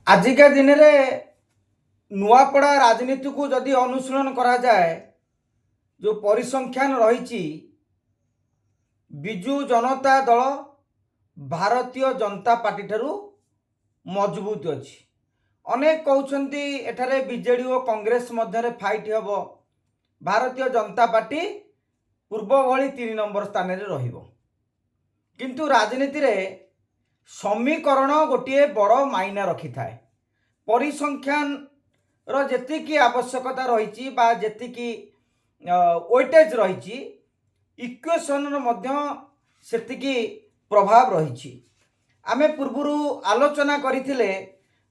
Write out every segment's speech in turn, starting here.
आजिका दिन में नुआपड़ा राजनीति को जदि अनुशीलन करा जाए जो परिसंख्यान रही विजु जनता दल भारतीय जनता पार्टी ठारू मजबूत अच्छी अनेक कहते एठारे बीजेडी और कांग्रेस मध्य फाइट हम भारतीय जनता पार्टी पूर्व भली 3 नंबर स्थान में किंतु राजनीति रे समीकरण गोटे बड़ मायना रखी थाए परिसंख्यान जी आवश्यकता रही जी वेटेज रही इक्वेशन से प्रभाव रही आमे पूर्वरु आलोचना करथिले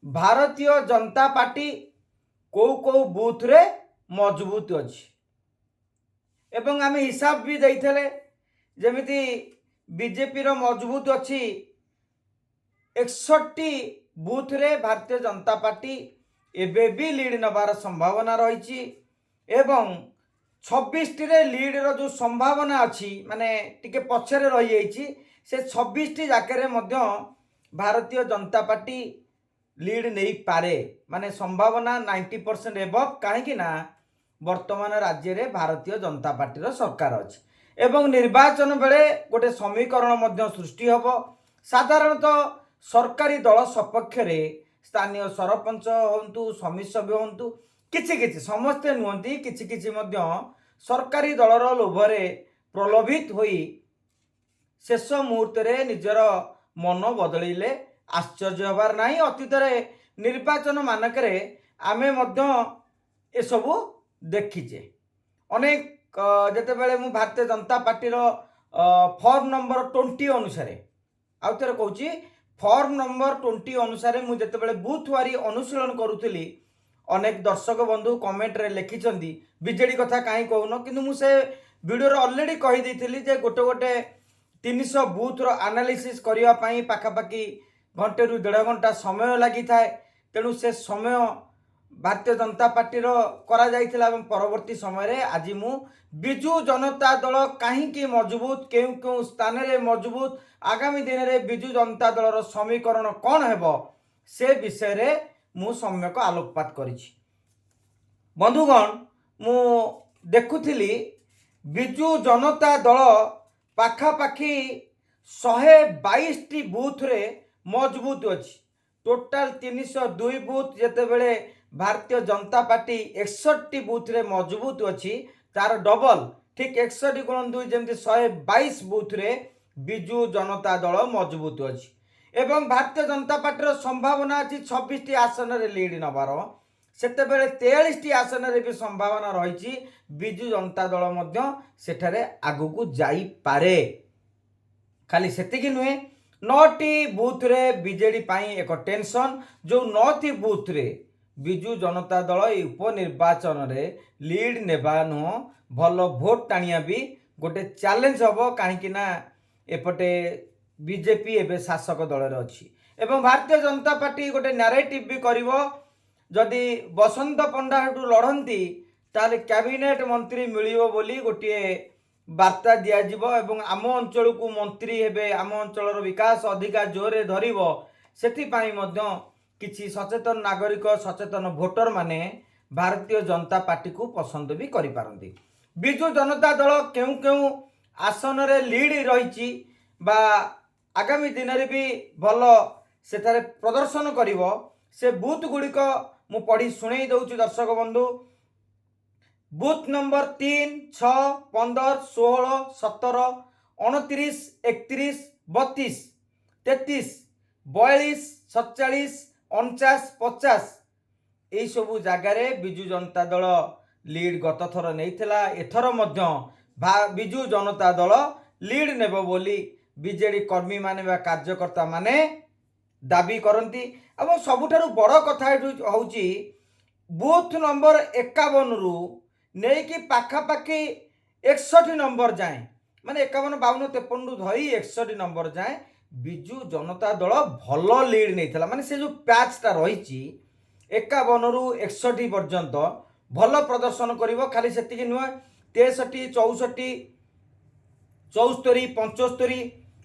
भारतीय जनता पार्टी को बूथ रे मजबूत अच्छी एवं आमे हिसाब भी देइथले जेमिति बीजेपी रो मजबूत अच्छी 61 बूथ रे भारतीय जनता पार्टी एबे भी लीड नबार संभावना रही एवं 26 टी रे लीड रो जो संभावना अच्छी माने टिके पछरे रही जाइछि से 26 टी जाके मध्य भारतीय जनता पार्टी लीड नहीं पारे माने संभावना 90% एबव कहीं ना वर्तमान राज्य रे भारतीय जनता पार्टी रो सरकार अच्छी एवं निर्वाचन बेले गोटे समीकरण मध्य सृष्टि हब साधारणतः सरकारी दल सपक्ष रे स्थानीय सरपंच हंतु समिति सभ्य हंतु किछि किछि समस्ते नुहंती किछि किछि मध्य सरकारी दलर लोभरे प्रलोभित होई शेष मुहूर्त रे निजर मन बदलिले आश्चर्य हबार नाही। अतीत निर्वाचन मानकरे आमे मध्य ए सबु देखिचे अनेक जेते बेले मु Bharatiya Janata party form number 20 अनुसार आउ थे कहूँ फॉर्म नंबर 20 अनुसार मुझे बेले बूथ वारी अनुशीलन करुली अनेक दर्शक बंधु कमेंट रे लिखिं बीजेडी कथा कहीं कहून कि मुझे वीडियो ऑलरेडी कहीदी जे गोटे गोटे 300 बूथ रो एनालिसिस करने पाखापाखि घंटे रु 1.5 घंटा समय लगी थाए तेणु से समय भारतीय जनता पार्टी करा जाइथिला एवं परवर्ती समय रे आज मु बिजु जनता दल कहीं मजबूत क्यों क्यों स्थान रे मजबूत आगामी दिन में बिजु जनता दल समीकरण कौन हेबो से विषय रे मु सम्यक आलोकपात करिछि। बंधुगण मु देखुथिली बिजु जनता दल पाखापाखि 122 टी बूथ रे मजबूत अच्छी टोटाल 302 बूथ जेते बेले भारतीय जनता पार्टी 61 बूथ रे मजबूत अच्छी तार डबल ठीक 61 गुण 2 जमती 122 बूथ रे बिजु जनता दल मजबूत अच्छी एवं भारतीय जनता पार्टी संभावना अच्छी 26 टी आसन रे लीड नबार सेते बेले 43 टी आसन रे भी संभावना रही बिजु जनता दल मध्य सेठारे आगु को जाई पारे खाली सेतिकी नुहे 9टी बूथ रे बीजेडी पाई एक टेंशन जो 9टी बूथ रे बिजु जनता दल उपनिर्वाचन रे लीड नेबा नुह भल भोट टाणिया भी गोटे चैलेंज हम कहीं एपटे बीजेपी एवं शासक दल रे अच्छी एवं भारतीय जनता पार्टी गोटे नैरेटिव भी करिवो जदि बसंत पंडा लड़ती ताले कैबिनेट मंत्री मिलियो बोली गोटे वार्ता दिज्व एवं आम अंचल को मंत्री हेबे आम अंचल विकास अधिका जोरे धरिबो सेथिपाई मध्य किछि सचेतन नागरिक सचेतन भोटर माने भारतीय जनता पार्टी को पसंद भी करि पारंती। बिजु जनता दल क्यों क्यों आसन रे लीड रही बा आगामी दिन में भी भल सेठारे प्रदर्शन करिवो से बूथ गुड़िक मु पढ़ी शुणई दउछि दर्शक बंधु बूथ नंबर 3, 6, 15, 16, 17, 29, 31, 32, 33, 42, 47, 49, 50 यही सबू जगार बिजु जनता दल लीड गत थर नहीं एथर मध्य बिजु जनता दल लीड नेब बोली बीजेडी कर्मी माने बा कार्यकर्ता माने दाबी करती और सबुठारु बड़ कथा होउची बूथ नंबर 51 रु नहीं कि पाखापाखि 61 नंबर जाए माने 51, 52, 53 रु धरी 61 नंबर जाए बिजु जनता दल भल लीड नहीं था माने से जो पैचटा रही 51 रु 61 पर्यंत भल प्रदर्शन करिवो खाली सेतिकी नुह 63, 64, 74, 75,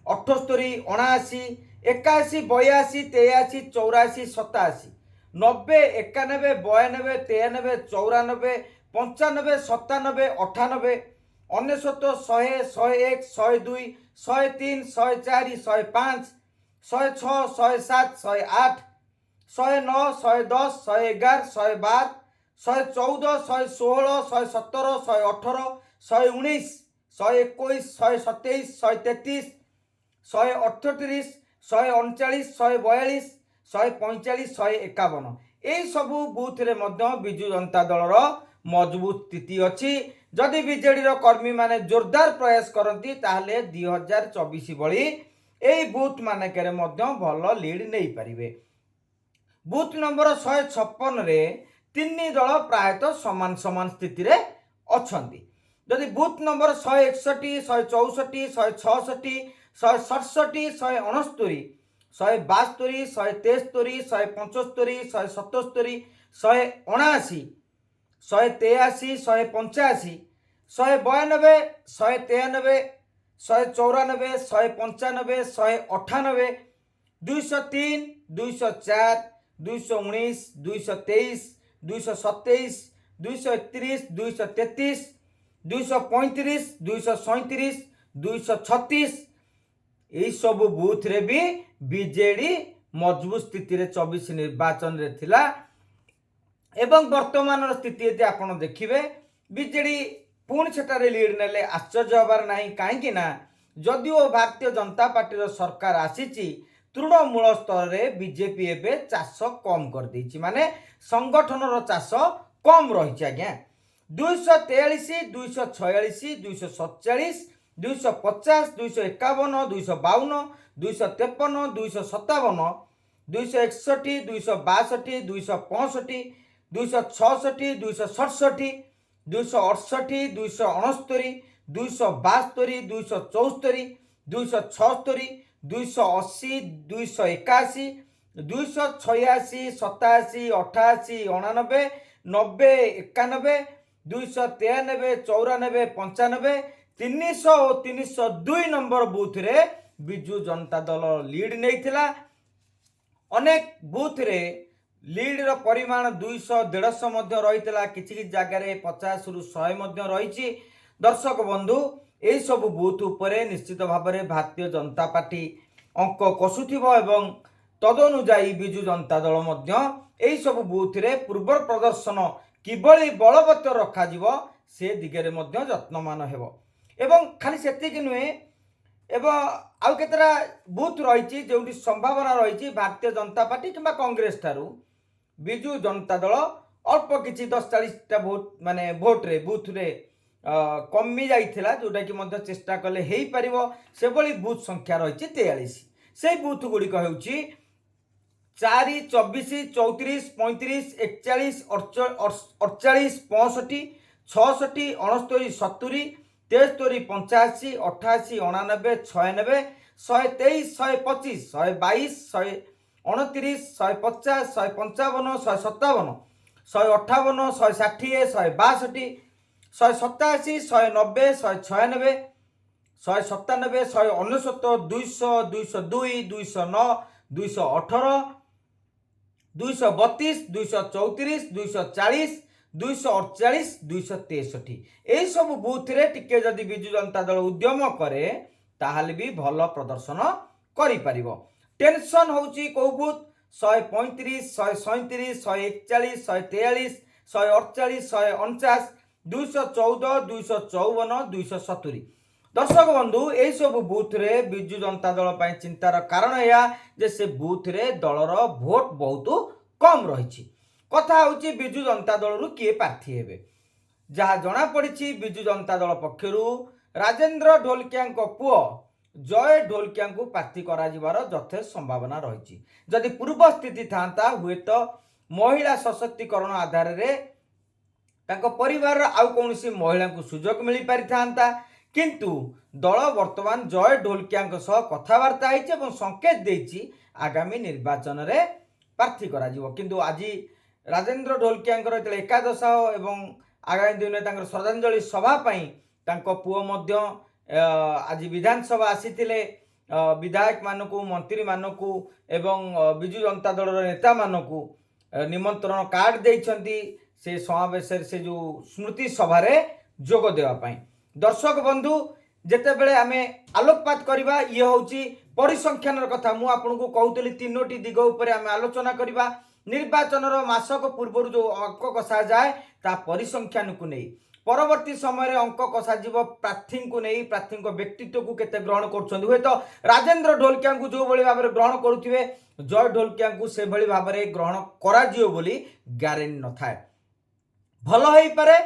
78, 79, 81, 82, 83, 84, 87 90 91 92 93 94 95 97 98 ଅନେଶତ 100 101 102 103 104 105 106 107 108 109 110 111 112 114 116 117 118 119 121 127 133 138 139 142 145 151 এই ସବୁ ବୁଥରେ ମଧ୍ୟ ବିଜୁ ଜନତା ଦଳର ମଜବୁତ ସ୍ଥିତି ଅଛି। ଯଦି ବିଜେଡିର କର୍ମୀ ମାନେ ଜୋରଦାର ପ୍ରୟାସ କରନ୍ତି ତାହେଲେ 2024 ଭଳି এই ବୁଥ ମାନଙ୍କରେ ମଧ୍ୟ ଭଲ ଲିଡ୍ ନେଇପାରିବେ। ବୁଥ ନମ୍ବର 156ରେ ତିନି ଦଳ ପ୍ରାୟତଃ ସମାନ ସମାନ ସ୍ଥିତିରେ ଅଛନ୍ତି। ଯଦି ବୁଥ ନମ୍ବର 161 164 166 167 169 172 173 175 177 179 183 185 192 193 194 195 198 203 204 219 223 227 231 233 235 237 236 এই ସବୁ ବୁଥରେ ବି ବିଜେଡି ମଜବୁତ ସ୍ଥିତିରେ 24 ନିର୍ବାଚନରେ ଥିଲା ଏବଂ ବର୍ତ୍ତମାନର ସ୍ଥିତି ଯଦି ଆପଣ ଦେଖିବେ ବିଜେଡି ପୁଣି ସେଠାରେ ଲିଡ୍ ନେଲେ ଆଶ୍ଚର୍ଯ୍ୟ ହେବାର ନାହିଁ। କାହିଁକି ନା ଯଦିଓ ଭାରତୀୟ ଜନତା ପାର୍ଟିର ସରକାର ଆସିଛି ତୃଣମୂଳ ସ୍ତରରେ ବିଜେପି ଏବେ ଚାଷ କମ୍ କରିଦେଇଛି, ମାନେ ସଂଗଠନର ଚାଷ କମ୍ ରହିଛି ଆଜ୍ଞା। 243 246 247 250 251 252 253 257 261 262 265 266 267 268 269 272 274 276 280 281 286 87 88 89 90 91 293 94 95 300 ଓ 302 ନମ୍ବର ବୁଥରେ ବିଜୁ ଜନତା ଦଳ ଲିଡ୍ ନେଇଥିଲା। ଅନେକ ବୁଥରେ ଲିଡ୍ର ପରିମାଣ 200 150 ମଧ୍ୟ ରହିଥିଲା, କିଛି କିଛି ଜାଗାରେ 50ରୁ 100 ମଧ୍ୟ ରହିଛି। ଦର୍ଶକ ବନ୍ଧୁ ଏହିସବୁ ବୁଥ୍ ଉପରେ ନିଶ୍ଚିତ ଭାବରେ ଭାରତୀୟ ଜନତା ପାର୍ଟି ଅଙ୍କ କଷୁଥିବ ଏବଂ ତଦନୁଯାୟୀ ବିଜୁ ଜନତା ଦଳ ମଧ୍ୟ ଏହିସବୁ ବୁଥରେ ପୂର୍ବ ପ୍ରଦର୍ଶନ କିଭଳି ବଳବତ୍ତର ରଖାଯିବ ସେ ଦିଗରେ ମଧ୍ୟ ଯତ୍ନମାନ ହେବ। ଏବଂ ଖାଲି ସେତିକି ନୁହେଁ, ଏବଂ ଆଉ କେତେଟା ବୁଥ୍ ରହିଛି ଯେଉଁଠି ସମ୍ଭାବନା ରହିଛି ଭାରତୀୟ ଜନତା ପାର୍ଟି କିମ୍ବା କଂଗ୍ରେସ ଠାରୁ ବିଜୁ ଜନତା ଦଳ ଅଳ୍ପ କିଛି 10-40ଟା ଭୋଟ୍ରେ ବୁଥରେ କମି ଯାଇଥିଲା, ଯେଉଁଟାକି ମଧ୍ୟ ଚେଷ୍ଟା କଲେ ହେଇପାରିବ। ସେଭଳି ବୁଥ୍ ସଂଖ୍ୟା ରହିଛି 43। ସେଇ ବୁଥ୍ ଗୁଡ଼ିକ ହେଉଛି 4 24 34 35 41 48 65 66 69 70 73 85 88 89 96 123 125 122 129 150 155 157 158 160 162 187 190 196 197 199 200 202 209 218 232 234 240 248 263 এই ସବୁ ବୁଥରେ ଟିକେ ଯଦି ବିଜୁ ଜନତା ଦଳ ଉଦ୍ୟମ କରେ ତାହେଲେ ବି ଭଲ ପ୍ରଦର୍ଶନ କରିପାରିବ। ଟେନସନ୍ ହେଉଛି କେଉଁ ବୁଥ୍ 135 137 141 143 148 149 214 254 270। ଦର୍ଶକ ବନ୍ଧୁ ଏହିସବୁ ବୁଥରେ ବିଜୁ ଜନତା ଦଳ ପାଇଁ ଚିନ୍ତାର କାରଣ ଏହା ଯେ ସେ ବୁଥରେ ଦଳର ଭୋଟ ବହୁତ କମ୍ ରହିଛି। କଥା ହେଉଛି ବିଜୁ ଜନତା ଦଳରୁ କିଏ ପ୍ରାର୍ଥୀ ହେବେ। ଯାହା ଜଣାପଡ଼ିଛି ବିଜୁ ଜନତା ଦଳ ପକ୍ଷରୁ ରାଜେନ୍ଦ୍ର ଢୋଲକିଆଙ୍କ ପୁଅ ଜୟ ଢୋଲକିଆଙ୍କୁ ପ୍ରାର୍ଥୀ କରାଯିବାର ଯଥେଷ୍ଟ ସମ୍ଭାବନା ରହିଛି। ଯଦି ପୂର୍ବ ସ୍ଥିତି ଥାନ୍ତା ହୁଏତ ମହିଳା ସଶକ୍ତିକରଣ ଆଧାରରେ ତାଙ୍କ ପରିବାରର ଆଉ କୌଣସି ମହିଳାଙ୍କୁ ସୁଯୋଗ ମିଳିପାରିଥାନ୍ତା, କିନ୍ତୁ ଦଳ ବର୍ତ୍ତମାନ ଜୟ ଢୋଲକିଆଙ୍କ ସହ କଥାବାର୍ତ୍ତା ହେଇଛି ଏବଂ ସଂକେତ ଦେଇଛି ଆଗାମୀ ନିର୍ବାଚନରେ ପ୍ରାର୍ଥୀ କରାଯିବ। କିନ୍ତୁ ଆଜି ରାଜେନ୍ଦ୍ର ଢୋଲକିଆଙ୍କର ଯେତେବେଳେ ଏକାଦଶ ଏବଂ ଆଗାମୀ ଦିନରେ ତାଙ୍କର ଶ୍ରଦ୍ଧାଞ୍ଜଳି ସଭା ପାଇଁ ତାଙ୍କ ପୁଅ ମଧ୍ୟ ଆଜି ବିଧାନସଭା ଆସିଥିଲେ। ବିଧାୟକମାନଙ୍କୁ ମନ୍ତ୍ରୀମାନଙ୍କୁ ଏବଂ ବିଜୁ ଜନତା ଦଳର ନେତାମାନଙ୍କୁ निमंत्रण कार्ड देइछंती से समावेश से जो स्मृति सभारे जोग देवा पाई। दर्शक बंधु जेतेबेले आमे आलोकपात करबा ये होची परिसंख्यान कथा मु आपनको कहूतली तीनोटी दिग उपरे आमे आलोचना करबा। निर्वाचन मासक पूर्व जो अंक कषा जाए ता परिसंख्यान को नहीं परवर्ती समय अंक कषाव प्रार्थी को नहीं प्रार्थी व्यक्तित्व को केते ग्रहण कर हुए तो राजेंद्र ढोलकिया को जो भाई भाव ग्रहण करुवे जय ढोलकिया को से भाई भाव ग्रहण करा बोली ग्यारेंटी न थाए भल हो पारे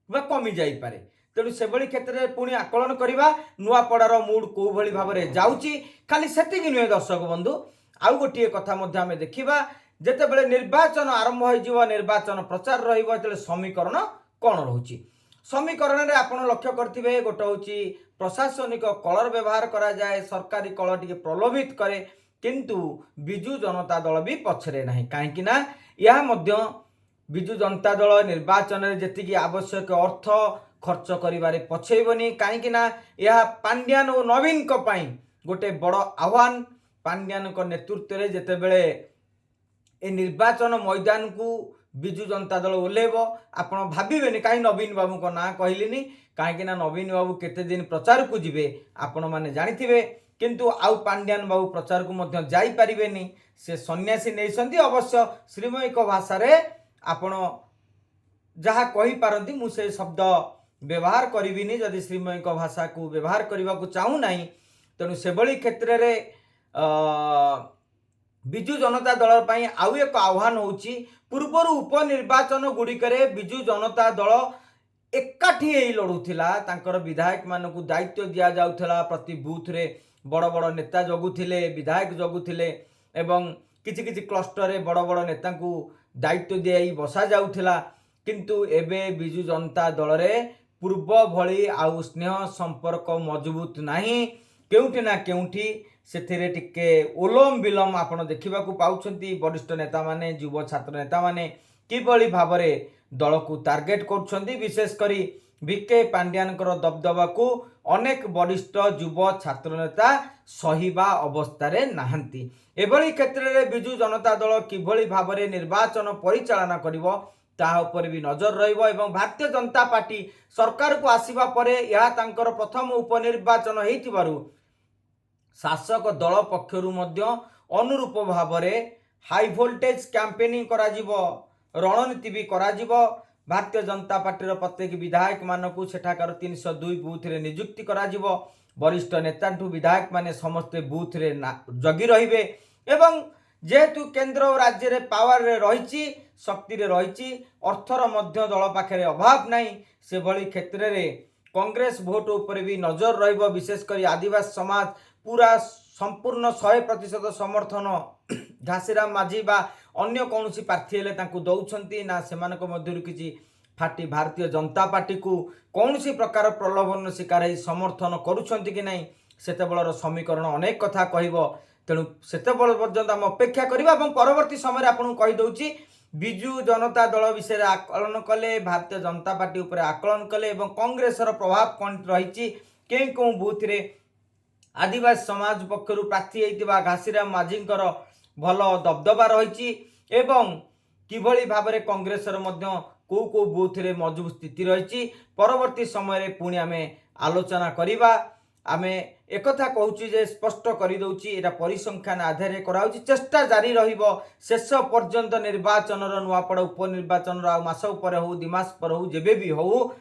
कमी जाई पारे। तेणु से क्षेत्र में पुणी आकलन करवा नुआपड़ार मुड कौ भाई भाव में जाऊँगी खाली सेति नुहे। दर्शक बंधु आउ गोटे कथा देखा जितेबाला निर्वाचन आरंभ हो निर्वाचन प्रचार रही समीकरण कौन रोचे समीकरण में आपड़ लक्ष्य करेंगे गोटे हूँ प्रशासनिक कलर व्यवहार करा जाए सरकारी कल टी प्रलोभित करे किंतु विजु जनता दल भी पछरे ना कहीं यह विजु जनता दल निर्वाचन में जी आवश्यक अर्थ खर्च करिबारे पछेबनी कहीं यह पांड्यान और नवीन गोटे बड़ आह्वान पांड्यान नेतृत्व में जितेबले ए निर्वाचन मैदान को विजु जनता दल ओह्लैब आपण भाविबेनि कहीं नवीन बाबू को ना कहलिनी कहीं नवीन बाबू केते दिन प्रचार को जिबे आपण माने जानिथिबे किंतु आउ पांड्यान बाबू प्रचार को मध्य जाई परिबेनि से सन्यासी नैसंती अवश्य श्रीमयी भाषा रे आपण जहा कहि पारंती मु से शब्द व्यवहार करिबिनी जदि श्रीमयी भाषा को व्यवहार करने को चाहू ना तेणु से भली क्षेत्र में विजु जनता दल पई आउ एक आह्वान होची पूर्वर उपनिर्वाचन गुड़िकरे विजु जनता दल एकाठी लड़ुला तांकर विधायक मानक दायित्व दि जाउथला प्रति बूथ रे बड़ बड़ नेता जगुथिले विधायक जगुथिले एवं किछि किछि क्लस्टर रे बड़ बड़ नेता को दायित्व दियाई बसा जाउथला किंतु एबे विजु जनता दल रे पूर्व भली आउ स्नेह संपर्क मजबूत नहीं केउठी ना केउठी सेथिरे टिके ओलम विलम आपण देखा पाउछंती वरिष्ठ नेता माने युव छात्र नेता माने किभली भाव में दल को टार्गेट करुछंती विशेष करी विके पांड्यानकर दबदबा को अनेक वरिष्ठ युव छात्र नेता सहिबा अवस्था रे नाहंती। एभली क्षेत्र में विजु जनता दल किभली भाव में निर्वाचन परिचालना करिवो ता उपर भी नजर रहिबो एवं भारतीय जनता पार्टी सरकार को आसीबा परे या तांकर प्रथम उपनिर्वाचन हेतिबारु शासक दल पक्षरु मध्य अनुरूप भाव में हाई वोल्टेज कैंपेनिंग करा जिवो रणनीति भी करा जिवो भारतीय जनता पार्टी प्रत्येक विधायक मानक सेठाकार 302 बूथ रे नियुक्ति करा जिवो वरिष्ठ नेता विधायक माने समस्ते बूथ रे जगी रहिबे एवं जेहेतु केंद्र और राज्य रे पावर रे रहिछि शक्ति रे रहिछि अर्थर मध्य दल पाखे अभाव नहीं से भली क्षेत्र रे कांग्रेस भोट उपर भी नजर रहिबो विशेष करी आदिवासी समाज पूरा संपूर्ण 100% समर्थन घासीराम माझी बा अन्य कौन प्रार्थी हेले तांकु दौछंती ना सेमानक मध्यरु किछि फाटी भारतीय जनता पार्टी को कौन प्रकार प्रलोभन शिकार ही समर्थन करुछंती कि नहीं सेतेबेलर समीकरण अनेक कथा कहबो तेणु सेतेबेल पर्यंत आम अपेक्षा करबा एवं परवर्ती समय आपन कहि दउची विजु जनता दल विषय आकलन कले भारतीय जनता पार्टी उपर आकलन कले एवं कांग्रेसर प्रभाव कौन रही के कौ बूथ रे आदिवासी समाज पक्षर प्रार्थी होता घासीराम माझींकर भल दबदबा रही एवं किभली भाव में कांग्रेसर कौ कौ बूथ रे मजबूत स्थिति रही परवर्ती समय पुणी आम आलोचना करवा आमे एकथा कहूँ जे स्पष्ट करदे एटा परिसंख्यान आधार कराऊँ चेष्टा जारी रहिबो शेष पर्यंत निर्वाचन नुआपड़ा उपनिर्वाचन मास पर हो 2 मास पर हो जेबे भी हो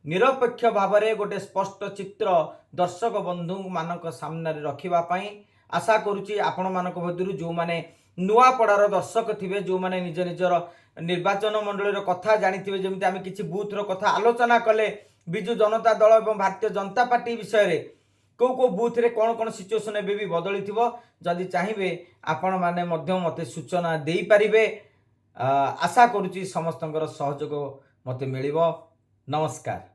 निरपेक्ष भाव में गोटे स्पष्ट चित्र दर्शक बंधु मानक सामने रखिबा पई आशा करुच्ची आपण मानक मध्यरु जो माने नुआपड़ार दर्शक थिबे जो माने निज निजर निर्वाचन मंडल कथा जानिथिबे जेमिति आमे किछि बूथ रो कथा आलोचना कले विजु जनता दल एवं भारतीय जनता पार्टी विषय रे कौ कौ बूथ रे कौन कौन सिचुएसन एबे भी बदली थिबो जदि चाहिए आपण माने मध्य मते सूचना देई परिबे आशा करुच्ची समस्तंकर सहयोग मते मिलिबो। नमस्कार।